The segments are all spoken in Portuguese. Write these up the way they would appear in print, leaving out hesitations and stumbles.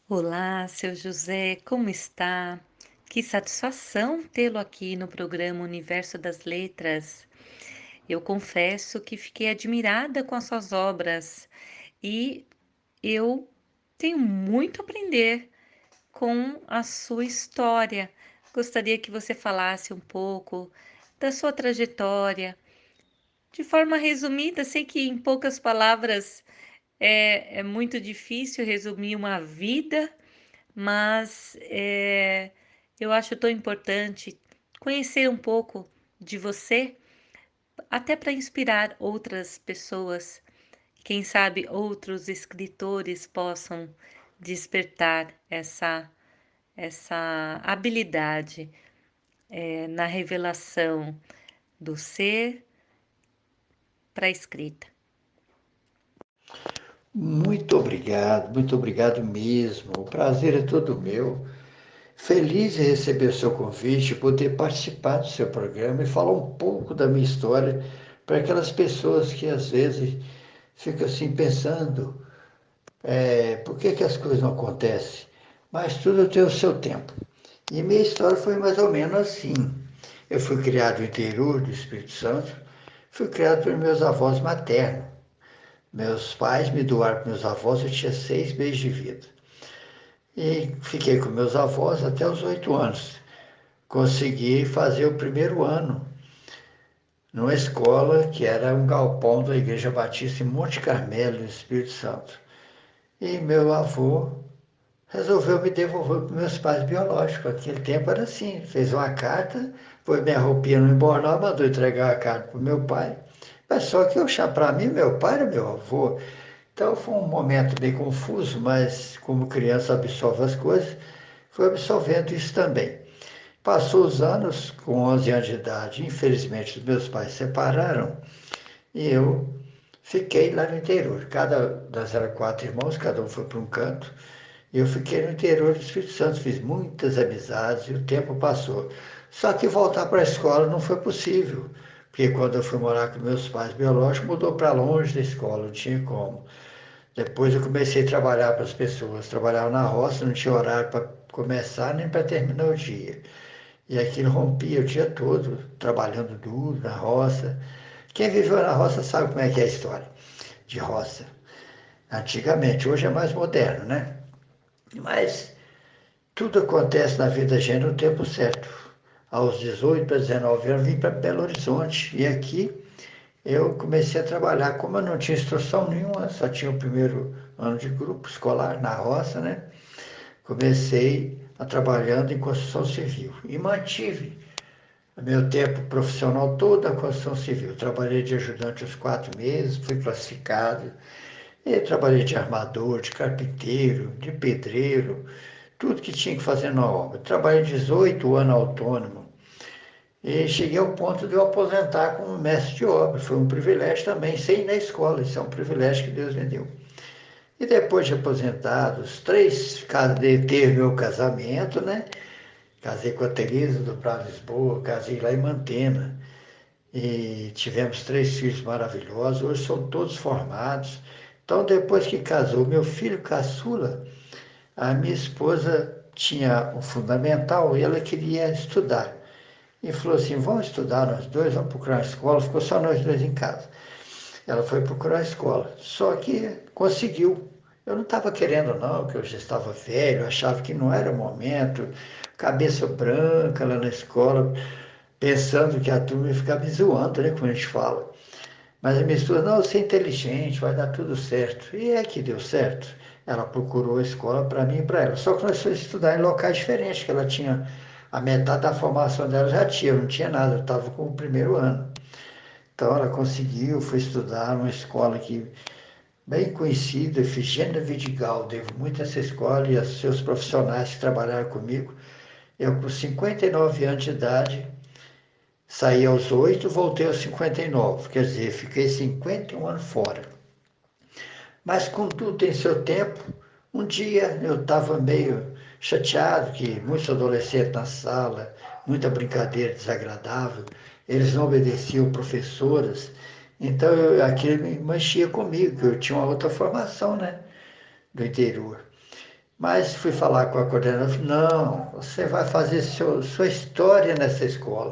Olá, seu José, como está? Que satisfação tê-lo aqui no programa Universo das Letras. Eu confesso que fiquei admirada com as suas obras e eu tenho muito a aprender com a sua história. Gostaria que você falasse um pouco da sua trajetória, de forma resumida. Sei que em poucas palavras é muito difícil resumir uma vida, mas eu acho tão importante conhecer um pouco de você, até para inspirar outras pessoas. Quem sabe outros escritores possam despertar essa habilidade na revelação do ser para a escrita. Muito obrigado mesmo. O prazer é todo meu. Feliz em receber o seu convite, poder participar do seu programa e falar um pouco da minha história para aquelas pessoas que às vezes ficam assim pensando, por que as coisas não acontecem? Mas tudo tem o seu tempo. E minha história foi mais ou menos assim. Eu fui criado no interior do Espírito Santo, fui criado por meus avós maternos. Meus pais me doaram para meus avós, eu tinha 6 meses de vida. E fiquei com meus avós até os 8 anos. Consegui fazer o primeiro ano numa escola que era um galpão da Igreja Batista em Monte Carmelo, no Espírito Santo. E meu avô resolveu me devolver para meus pais biológicos. Aquele tempo era assim, fez uma carta, pôs minha roupinha no embornal, mandou entregar a carta para o meu pai. Mas só que eu, para mim, meu pai era meu avô. Então foi um momento bem confuso, mas como criança absorve as coisas, fui absorvendo isso também. Passou os anos, com 11 anos de idade, infelizmente os meus pais se separaram e eu fiquei lá no interior. Nós éramos 4 irmãos, cada um foi para um canto, e eu fiquei no interior do Espírito Santo, fiz muitas amizades e o tempo passou. Só que voltar para a escola não foi possível, porque quando eu fui morar com meus pais biológicos, mudou para longe da escola, não tinha como. Depois eu comecei a trabalhar para as pessoas. Trabalhava na roça, não tinha horário para começar nem para terminar o dia. E aquilo rompia o dia todo, trabalhando duro na roça. Quem viveu na roça sabe como é que é a história de roça. Antigamente, hoje é mais moderno, né? Mas tudo acontece na vida da gente no tempo certo. Aos 18 para 19 anos, vim para Belo Horizonte. E aqui eu comecei a trabalhar. Como eu não tinha instrução nenhuma, só tinha o primeiro ano de grupo escolar na roça, né? Comecei a trabalhando em construção civil e mantive o meu tempo profissional todo na construção civil. Trabalhei de ajudante uns 4 meses, fui classificado, e trabalhei de armador, de carpinteiro, de pedreiro, tudo que tinha que fazer na obra. Trabalhei 18 anos autônomo e cheguei ao ponto de eu aposentar como mestre de obra. Foi um privilégio também, sem ir na escola, isso é um privilégio que Deus me deu. E depois de aposentado, os 3, teve meu casamento, né? Casei com a Teresa do Prado Lisboa, casei lá em Mantena. E tivemos 3 filhos maravilhosos, hoje são todos formados. Então, depois que casou meu filho caçula, a minha esposa tinha um fundamental e ela queria estudar. E falou assim: vamos estudar nós dois, vamos procurar uma escola. Ficou só nós dois em casa. Ela foi procurar a escola, só que conseguiu. Eu não estava querendo não, que eu já estava velho, achava que não era o momento, cabeça branca lá na escola, pensando que a turma ia ficar me zoando, né, como a gente fala. Mas a minha esposa, não, você é inteligente, vai dar tudo certo. E é que deu certo. Ela procurou a escola para mim e para ela. Só que nós fomos estudar em locais diferentes, que ela tinha, a metade da formação dela já tinha, eu não tinha nada, eu estava com o primeiro ano. Então ela conseguiu, foi estudar numa escola que bem conhecida, Efigênia Vidigal, devo muito a essa escola e aos seus profissionais que trabalharam comigo. Eu, com 59 anos de idade, saí aos 8, voltei aos 59, quer dizer, fiquei 51 anos fora. Mas com tudo tem seu tempo. Um dia eu estava meio chateado que muitos adolescentes na sala, muita brincadeira desagradável, eles não obedeciam professoras, então aquilo me mexia comigo, que eu tinha uma outra formação, né, do interior. Mas fui falar com a coordenadora, não, você vai fazer sua história nessa escola.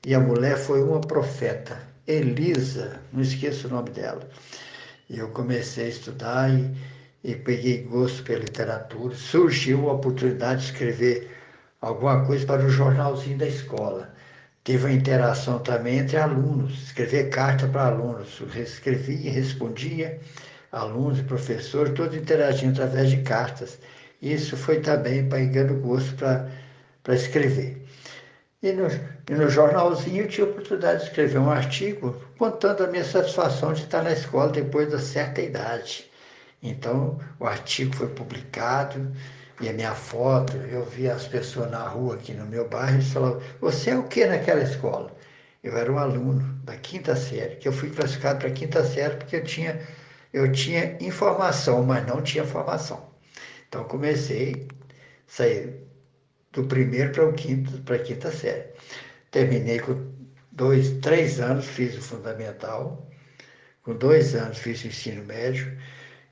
E a mulher foi uma profeta, Elisa, não esqueço o nome dela. E eu comecei a estudar e peguei gosto pela literatura. Surgiu a oportunidade de escrever alguma coisa para o jornalzinho da escola. Teve a interação também entre alunos, escrever carta para alunos. Eu escrevia e respondia, alunos e professores, todos interagindo através de cartas. Isso foi também pegando gosto para escrever. E no, e no jornalzinho eu tinha a oportunidade de escrever um artigo contando a minha satisfação de estar na escola depois da certa idade. Então, o artigo foi publicado e a minha foto, eu via as pessoas na rua aqui no meu bairro, eles falavam, você é o que naquela escola? Eu era um aluno da quinta série, que eu fui classificado para a quinta série porque eu tinha informação, mas não tinha formação. Então, comecei a sair do primeiro para o quinto, para a quinta série. Terminei com 3 anos, fiz o fundamental, com 2 anos fiz o ensino médio,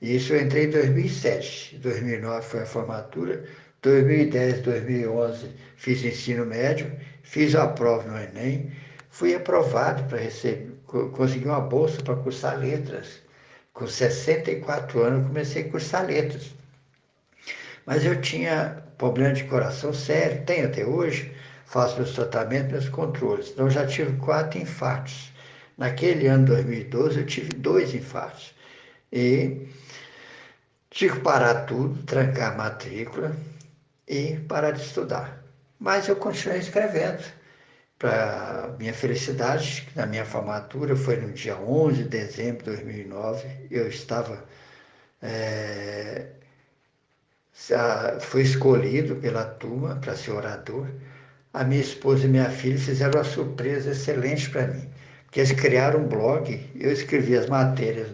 e isso eu entrei em 2007. 2009 foi a formatura, 2010, 2011 fiz o ensino médio, fiz a prova no Enem, fui aprovado para receber, consegui uma bolsa para cursar letras. Com 64 anos comecei a cursar letras. Mas eu tinha problema de coração sério, tenho até hoje, faço meus tratamentos, meus controles. Então, eu já tive 4 infartos. Naquele ano 2012, eu tive 2 infartos. E tive que parar tudo, trancar a matrícula e parar de estudar. Mas eu continuei escrevendo. Para minha felicidade, na minha formatura foi no dia 11 de dezembro de 2009, eu estava fui escolhido pela turma para ser orador. A minha esposa e minha filha fizeram uma surpresa excelente para mim, porque eles criaram um blog, eu escrevi as matérias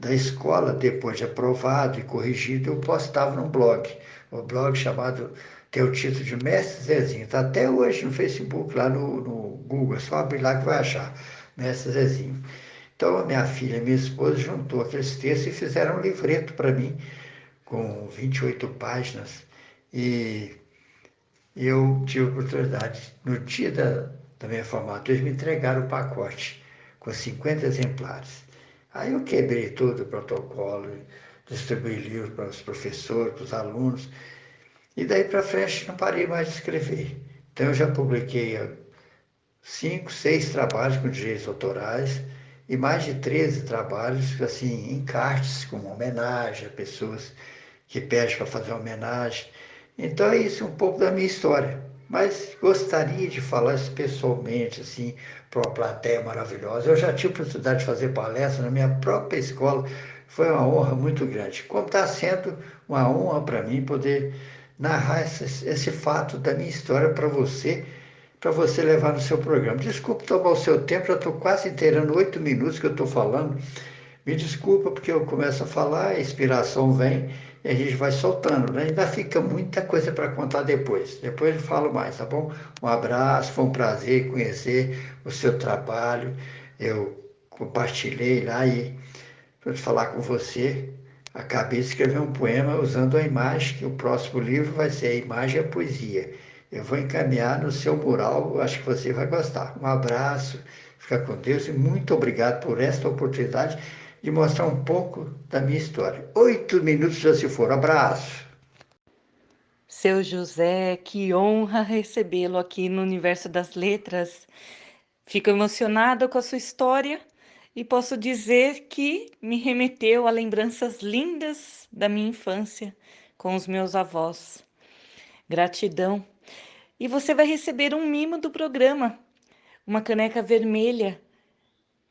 da escola, depois de aprovado e corrigido, eu postava no blog. O blog chamado, tem o título de Mestre Zezinho, está até hoje no Facebook, lá no Google, é só abrir lá que vai achar, Mestre Zezinho. Então, a minha filha e minha esposa juntou aqueles textos e fizeram um livreto para mim, com 28 páginas, e eu tive a oportunidade, no dia da minha formatura, eles me entregaram o pacote com 50 exemplares. Aí eu quebrei todo o protocolo, distribuí livros para os professores, para os alunos, e daí para frente não parei mais de escrever. Então eu já publiquei 5, 6 trabalhos com direitos autorais e mais de 13 trabalhos, assim, encartes, como homenagem a pessoas que pedem para fazer homenagem. Então é isso um pouco da minha história. Mas gostaria de falar isso pessoalmente, assim, para uma plateia maravilhosa. Eu já tive a oportunidade de fazer palestra na minha própria escola. Foi uma honra muito grande. Como está sendo uma honra para mim poder narrar esse fato da minha história para você levar no seu programa. Desculpe tomar o seu tempo, já estou quase inteirando 8 minutos que eu estou falando. Me desculpa porque eu começo a falar, a inspiração vem e a gente vai soltando, né? Ainda fica muita coisa para contar depois. Depois eu falo mais, tá bom? Um abraço, foi um prazer conhecer o seu trabalho. Eu compartilhei lá e para falar com você, acabei de escrever um poema usando a imagem, que o próximo livro vai ser A Imagem e a Poesia. Eu vou encaminhar no seu mural, acho que você vai gostar. Um abraço, fica com Deus e muito obrigado por esta oportunidade de mostrar um pouco da minha história. 8 minutos já se foram. Abraço. Seu José, que honra recebê-lo aqui no Universo das Letras. Fico emocionada com a sua história e posso dizer que me remeteu a lembranças lindas da minha infância com os meus avós. Gratidão. E você vai receber um mimo do programa, uma caneca vermelha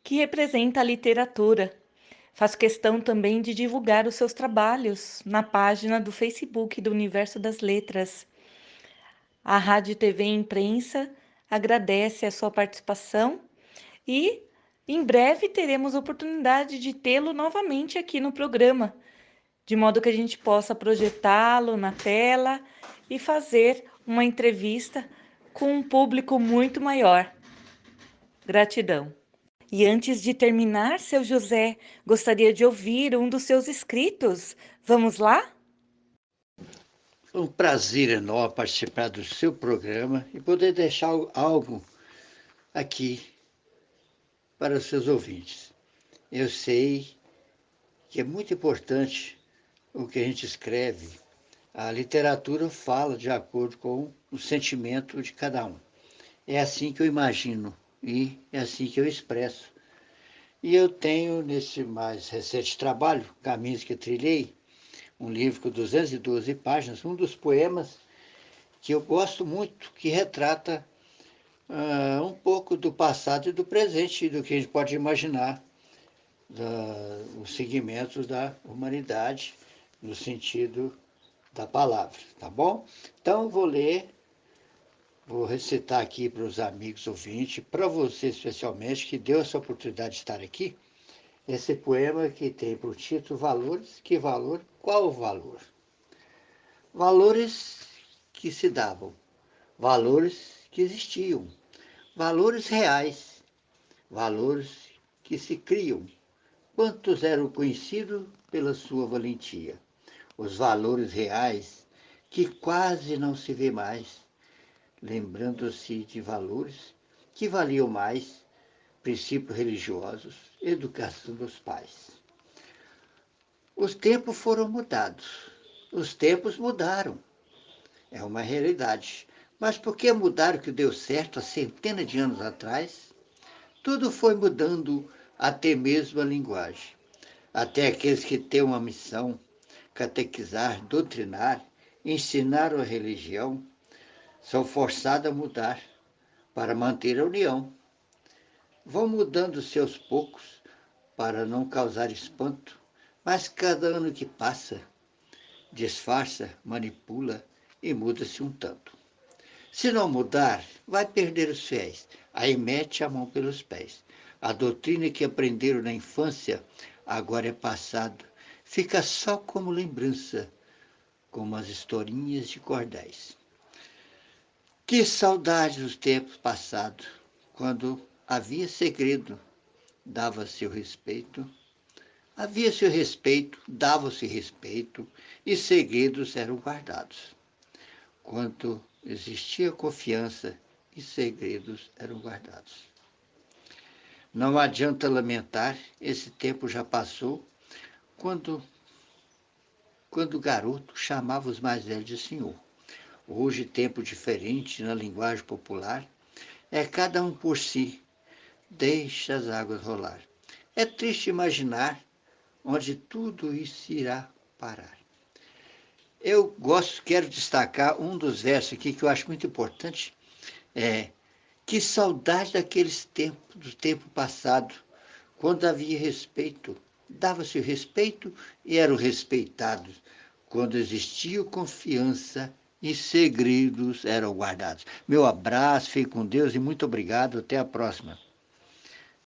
que representa a literatura. Faço questão também de divulgar os seus trabalhos na página do Facebook do Universo das Letras. A Rádio TV Imprensa agradece a sua participação e em breve teremos oportunidade de tê-lo novamente aqui no programa, de modo que a gente possa projetá-lo na tela e fazer uma entrevista com um público muito maior. Gratidão. E antes de terminar, seu José, gostaria de ouvir um dos seus escritos. Vamos lá? um prazer enorme participar do seu programa e poder deixar algo aqui para os seus ouvintes. Eu sei que é muito importante o que a gente escreve. A literatura fala de acordo com o sentimento de cada um. É assim que eu imagino e é assim que eu expresso. E eu tenho, nesse mais recente trabalho, Caminhos que Trilhei, um livro com 212 páginas, um dos poemas que eu gosto muito, que retrata um pouco do passado e do presente, do que a gente pode imaginar, os segmentos da humanidade, no sentido da palavra, tá bom? Então, vou ler, vou recitar aqui para os amigos ouvintes, para você especialmente, que deu essa oportunidade de estar aqui, esse poema que tem por título Valores. Que valor? Qual o valor? Valores que se davam, valores que existiam, valores reais, valores que se criam. Quantos eram conhecidos pela sua valentia? Os valores reais que quase não se vê mais, lembrando-se de valores que valiam mais, princípios religiosos, educação dos pais. Os tempos foram mudados, os tempos mudaram, é uma realidade. Mas por que mudar o que deu certo há centenas de anos atrás? Tudo foi mudando, até mesmo a linguagem. Até aqueles que têm uma missão, catequizar, doutrinar, ensinar a religião, são forçados a mudar para manter a união. Vão mudando seus poucos para não causar espanto, mas cada ano que passa, disfarça, manipula e muda-se um tanto. Se não mudar, vai perder os fiéis. Aí mete a mão pelos pés. A doutrina que aprenderam na infância agora é passado. Fica só como lembrança, como as historinhas de cordéis. Que saudade dos tempos passados, quando havia segredo, dava-se o respeito. Havia-se o respeito, dava-se respeito, e segredos eram guardados. Quando existia confiança e segredos eram guardados. Não adianta lamentar, esse tempo já passou, quando, quando o garoto chamava os mais velhos de senhor. Hoje, tempo diferente na linguagem popular, é cada um por si, deixa as águas rolar. É triste imaginar onde tudo isso irá parar. Eu quero destacar um dos versos aqui que eu acho muito importante, é que saudade daqueles tempos, do tempo passado, quando havia respeito, dava-se o respeito e eram respeitados, quando existia confiança e segredos eram guardados. Meu abraço, fique com Deus e muito obrigado, até a próxima.